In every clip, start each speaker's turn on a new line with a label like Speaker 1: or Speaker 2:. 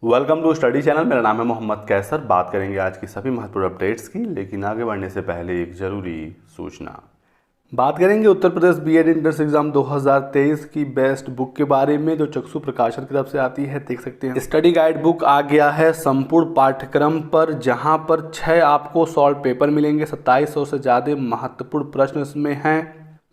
Speaker 1: Welcome to study channel. मेरा नाम है मोहम्मद कैसर। बात करेंगे आज की सभी महत्वपूर्ण अपडेट्स की, लेकिन आगे बढ़ने से पहले एक ज़रूरी सूचना। बात करेंगे Uttar Pradesh BEd entrance exam 2023 की बेस्ट बुक के बारे में, जो चक्षु प्रकाशन की तरफ से आती है। देख सकते हैं स्टडी गाइड बुक आ गया है संपूर्ण पाठ्यक्रम पर, जहां पर 6 आपको सॉल्व पेपर मिलेंगे। 2700 से ज़्यादा महत्वपूर्ण प्रश्न इसमें हैं।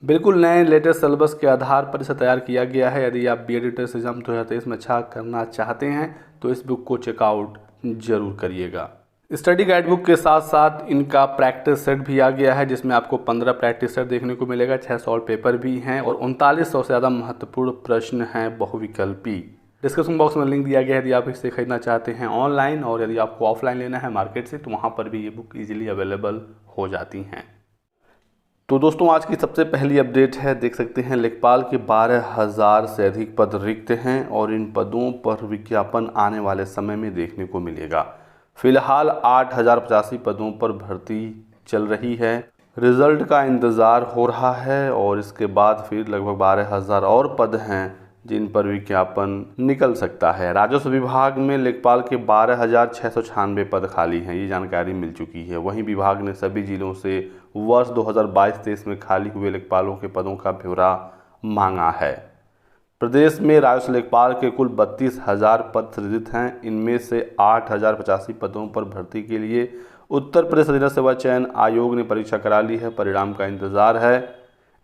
Speaker 1: बिल्कुल नए लेटेस्ट सिलेबस के आधार पर इसे तैयार किया गया है। यदि आप बीएड एंट्रेंस एग्जाम 2023 में अच्छा करना चाहते हैं तो इस बुक को चेकआउट जरूर करिएगा। स्टडी गाइड बुक के साथ साथ इनका प्रैक्टिस सेट भी आ गया है, जिसमें आपको 15 प्रैक्टिस सेट देखने को मिलेगा। 6 सॉल्व पेपर भी हैं और 3900 से ज़्यादा महत्वपूर्ण प्रश्न हैं बहुविकल्पी। डिस्क्रिप्शन बॉक्स में लिंक दिया गया है यदि आप इसे खरीदना चाहते हैं ऑनलाइन, और यदि आपको ऑफलाइन लेना है मार्केट से तो वहाँ पर भी ये बुक ईजिली अवेलेबल हो जाती हैं। तो दोस्तों आज की सबसे पहली अपडेट है। देख सकते हैं लेखपाल के 12,000 से अधिक पद रिक्त हैं और इन पदों पर विज्ञापन आने वाले समय में देखने को मिलेगा। फिलहाल 8,085 पदों पर भर्ती चल रही है। रिजल्ट का इंतज़ार हो रहा है और इसके बाद फिर लगभग 12,000 और पद हैं जिन पर विज्ञापन निकल सकता है। राजस्व विभाग में लेखपाल के 12,696 पद खाली हैं, ये जानकारी मिल चुकी है। वहीं विभाग ने सभी जिलों से वर्ष 2022-23 में खाली हुए लेखपालों के पदों का ब्यौरा मांगा है। प्रदेश में राजस्व लेखपाल के कुल 32,000 पद सृजित हैं। इनमें से 8,085 पदों पर भर्ती के लिए उत्तर प्रदेश अधिराज्य सेवा चयन आयोग ने परीक्षा करा ली है। परिणाम का इंतजार है।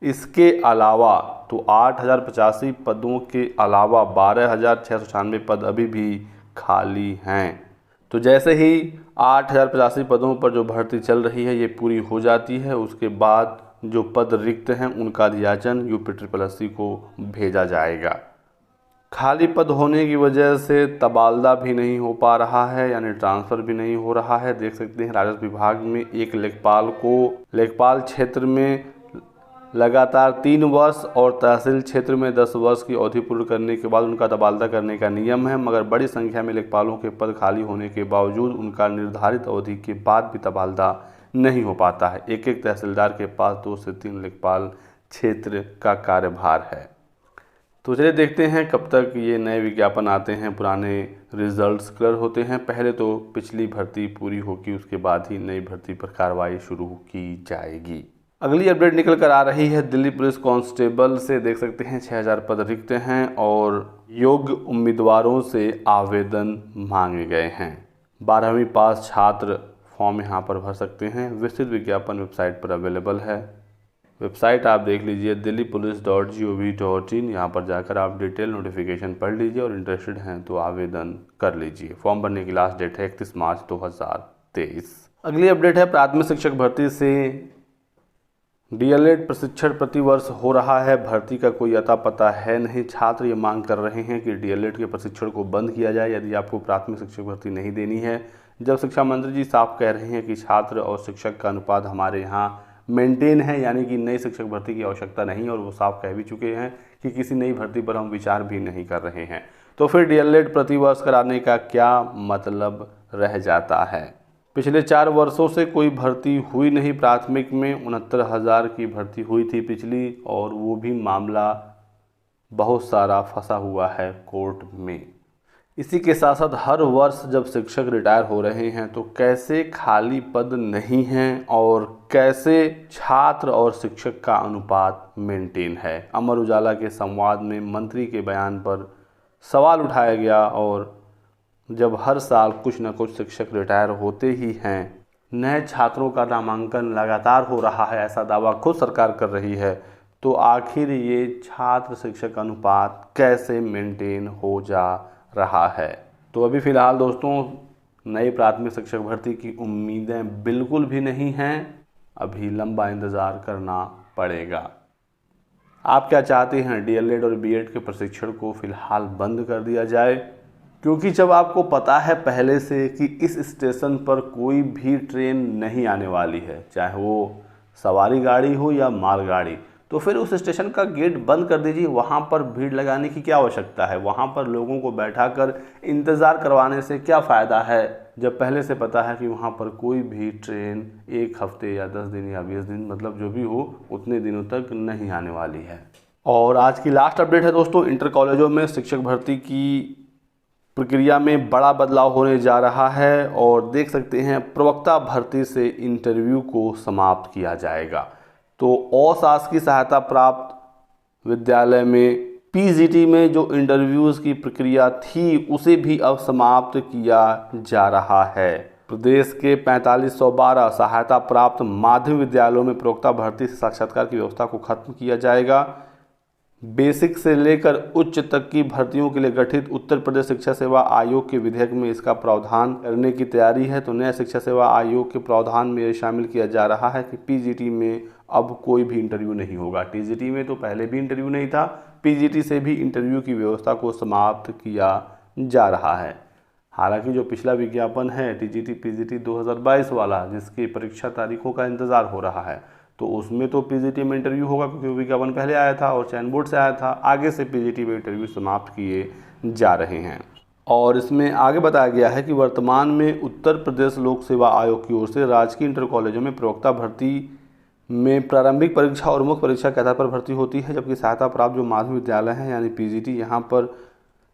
Speaker 1: इसके अलावा तो 8,085 पदों के अलावा 12,696 पद अभी भी खाली हैं। तो जैसे ही 8,085 पदों पर जो भर्ती चल रही है ये पूरी हो जाती है, उसके बाद जो पद रिक्त हैं उनका अधियाचन यूपीएससी को भेजा जाएगा। खाली पद होने की वजह से तबादला भी नहीं हो पा रहा है, यानी ट्रांसफ़र भी नहीं हो रहा है। देख सकते हैं राजस्व विभाग में एक लेखपाल को लेखपाल क्षेत्र में लगातार 3 वर्ष और तहसील क्षेत्र में 10 वर्ष की अवधि पूर्ण करने के बाद उनका तबादला करने का नियम है, मगर बड़ी संख्या में लेखपालों के पद खाली होने के बावजूद उनका निर्धारित अवधि के बाद भी तबादला नहीं हो पाता है। एक एक तहसीलदार के पास 2 से 3 लेखपाल क्षेत्र का कार्यभार है। तो चलिए देखते हैं कब तक ये नए विज्ञापन आते हैं, पुराने रिजल्ट्स क्लियर होते हैं। पहले तो पिछली भर्ती पूरी होगी, उसके बाद ही नई भर्ती पर कार्रवाई शुरू की जाएगी। अगली अपडेट निकल कर आ रही है दिल्ली पुलिस कांस्टेबल से। देख सकते हैं 6,000 पद रिक्त हैं और योग्य उम्मीदवारों से आवेदन मांगे गए हैं। 12वीं पास छात्र फॉर्म यहां पर भर सकते हैं। विस्तृत विज्ञापन वेबसाइट पर अवेलेबल है। वेबसाइट आप देख लीजिए delhipolice.gov.in। यहाँ पर जाकर आप डिटेल नोटिफिकेशन पढ़ लीजिए और इंटरेस्टेड हैं तो आवेदन कर लीजिए। फॉर्म भरने की लास्ट डेट है 31 मार्च 2023। अगली अपडेट है प्राथमिक शिक्षक भर्ती से। डीएलएड प्रशिक्षण प्रतिवर्ष हो रहा है, भर्ती का कोई अता पता है नहीं। छात्र ये मांग कर रहे हैं कि डीएलएड के प्रशिक्षण को बंद किया जाए यदि आपको प्राथमिक शिक्षक भर्ती नहीं देनी है। जब शिक्षा मंत्री जी साफ कह रहे हैं कि छात्र और शिक्षक का अनुपात हमारे यहाँ मेंटेन है, यानी कि नई शिक्षक भर्ती की आवश्यकता नहीं, और वो साफ कह भी चुके हैं कि किसी नई भर्ती पर हम विचार भी नहीं कर रहे हैं, तो फिर डीएलएड प्रतिवर्ष कराने का क्या मतलब रह जाता है। पिछले 4 वर्षों से कोई भर्ती हुई नहीं। प्राथमिक में 69,000 की भर्ती हुई थी पिछली, और वो भी मामला बहुत सारा फंसा हुआ है कोर्ट में। इसी के साथ साथ हर वर्ष जब शिक्षक रिटायर हो रहे हैं तो कैसे खाली पद नहीं हैं और कैसे छात्र और शिक्षक का अनुपात मेंटेन है। अमर उजाला के संवाद में मंत्री के बयान पर सवाल उठाया गया, और जब हर साल कुछ न कुछ शिक्षक रिटायर होते ही हैं, नए छात्रों का नामांकन लगातार हो रहा है, ऐसा दावा खुद सरकार कर रही है, तो आखिर ये छात्र शिक्षक अनुपात कैसे मेंटेन हो जा रहा है। तो अभी फ़िलहाल दोस्तों नई प्राथमिक शिक्षक भर्ती की उम्मीदें बिल्कुल भी नहीं हैं, अभी लंबा इंतज़ार करना पड़ेगा। आप क्या चाहते हैं, डीएलएड और बीएड के प्रशिक्षण को फ़िलहाल बंद कर दिया जाए? क्योंकि जब आपको पता है पहले से कि इस स्टेशन पर कोई भी ट्रेन नहीं आने वाली है, चाहे वो सवारी गाड़ी हो या मालगाड़ी, तो फिर उस स्टेशन का गेट बंद कर दीजिए। वहाँ पर भीड़ लगाने की क्या आवश्यकता है? वहाँ पर लोगों को बैठाकर इंतज़ार करवाने से क्या फ़ायदा है, जब पहले से पता है कि वहाँ पर कोई भी ट्रेन 1 हफ्ते या 10 दिन या 20 दिन, मतलब जो भी हो उतने दिनों तक नहीं आने वाली है। और आज की लास्ट अपडेट है दोस्तों, इंटर कॉलेजों में शिक्षक भर्ती की प्रक्रिया में बड़ा बदलाव होने जा रहा है और देख सकते हैं प्रवक्ता भर्ती से इंटरव्यू को समाप्त किया जाएगा। तो अशासकीय सहायता प्राप्त विद्यालय में पीजीटी में जो इंटरव्यूज़ की प्रक्रिया थी उसे भी अब समाप्त किया जा रहा है। प्रदेश के 4512 सहायता प्राप्त माध्यमिक विद्यालयों में प्रवक्ता भर्ती से साक्षात्कार की व्यवस्था को खत्म किया जाएगा। बेसिक से लेकर उच्च तक की भर्तियों के लिए गठित उत्तर प्रदेश शिक्षा सेवा आयोग के विधेयक में इसका प्रावधान करने की तैयारी है। तो नया शिक्षा सेवा आयोग के प्रावधान में यह शामिल किया जा रहा है कि पीजीटी में अब कोई भी इंटरव्यू नहीं होगा। टीजीटी में तो पहले भी इंटरव्यू नहीं था, पीजीटी से भी इंटरव्यू की व्यवस्था को समाप्त किया जा रहा है। हालांकि जो पिछला विज्ञापन है टीजीटी पीजीटी 2022 वाला, जिसकी परीक्षा तारीखों का इंतज़ार हो रहा है, तो उसमें तो पीजीटी में इंटरव्यू होगा क्योंकि वो विज्ञापन पहले आया था और चयन बोर्ड से आया था। आगे से पीजीटी में इंटरव्यू समाप्त किए जा रहे हैं। और इसमें आगे बताया गया है कि वर्तमान में उत्तर प्रदेश लोक सेवा आयोग की ओर से राजकीय इंटर कॉलेजों में प्रवक्ता भर्ती में प्रारंभिक परीक्षा और मुख्य परीक्षा के आधार पर भर्ती होती है, जबकि सहायता प्राप्त जो माध्यमिक विद्यालय हैं यानी पीजीटी, यहाँ पर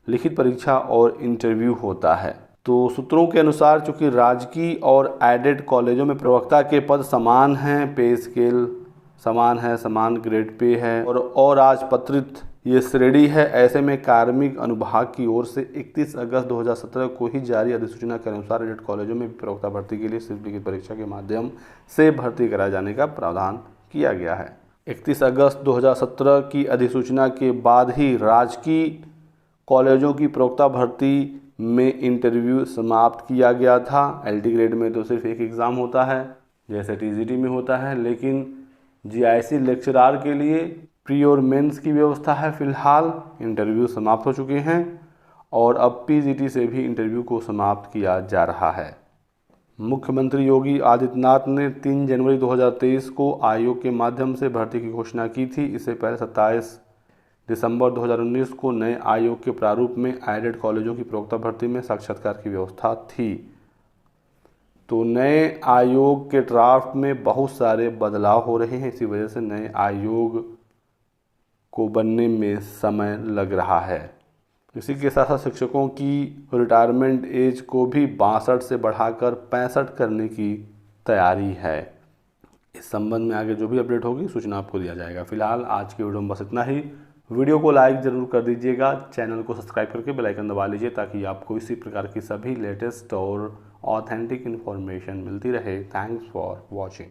Speaker 1: लिखित परीक्षा और इंटरव्यू होता है। तो सूत्रों के अनुसार चूंकि राजकीय और एडेड कॉलेजों में प्रवक्ता के पद समान हैं, पे स्केल समान है, समान ग्रेड पे है और राजपत्रित ये श्रेणी है, ऐसे में कार्मिक अनुभाग की ओर से 31 अगस्त 2017 को ही जारी अधिसूचना के अनुसार एडेड कॉलेजों में प्रवक्ता भर्ती के लिए सिर्फ लिखित परीक्षा के माध्यम से भर्ती कराए जाने का प्रावधान किया गया है। 31 अगस्त 2017 की अधिसूचना के बाद ही राजकीय कॉलेजों की प्रवक्ता भर्ती में इंटरव्यू समाप्त किया गया था। एलटी ग्रेड में तो सिर्फ एक एग्ज़ाम होता है जैसे टीजीटी में होता है, लेकिन जीआईसी लेक्चरार के लिए प्री और मेंस की व्यवस्था है। फिलहाल इंटरव्यू समाप्त हो चुके हैं और अब पीजीटी से भी इंटरव्यू को समाप्त किया जा रहा है। मुख्यमंत्री योगी आदित्यनाथ ने 3 जनवरी 2023 को आयोग के माध्यम से भर्ती की घोषणा की थी। इससे पहले 27 दिसंबर 2019 को नए आयोग के प्रारूप में एडेड कॉलेजों की प्रवक्ता भर्ती में साक्षात्कार की व्यवस्था थी। तो नए आयोग के ड्राफ्ट में बहुत सारे बदलाव हो रहे हैं, इसी वजह से नए आयोग को बनने में समय लग रहा है। इसी के साथ साथ शिक्षकों की रिटायरमेंट एज को भी 62 से बढ़ाकर 65 करने की तैयारी है। इस संबंध में आगे जो भी अपडेट होगी सूचना आपको दिया जाएगा। फिलहाल आज की वीडियो में बस इतना ही। वीडियो को लाइक ज़रूर कर दीजिएगा, चैनल को सब्सक्राइब करके बेल आइकन दबा लीजिए ताकि आपको इसी प्रकार की सभी लेटेस्ट और ऑथेंटिक इन्फॉर्मेशन मिलती रहे। Thanks for watching.